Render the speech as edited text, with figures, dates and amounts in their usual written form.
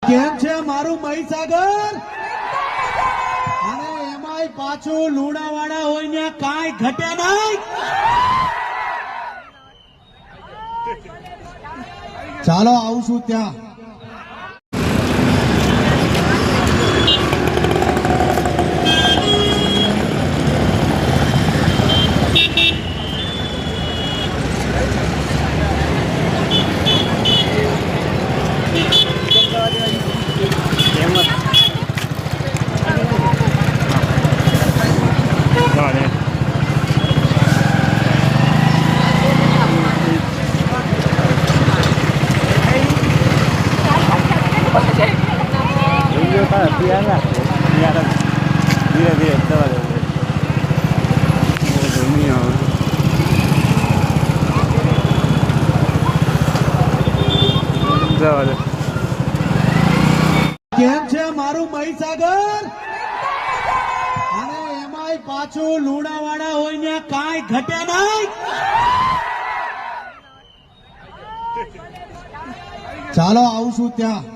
કેમ છે મારું મહીસાગર? અને એમાંય પાછું લુણાવાડા હોય ને કાંઈ ઘટે નહીં. ચાલો આવશું ત્યાં. ધીરે ધીરે જવા દે. જવા દે. કેમ છે મારું મહીસાગર? અને એમાંય પાછું લુણાવાડા હોય ને કાંઈ ઘટે નહીં. ચાલો આવશું ત્યાં.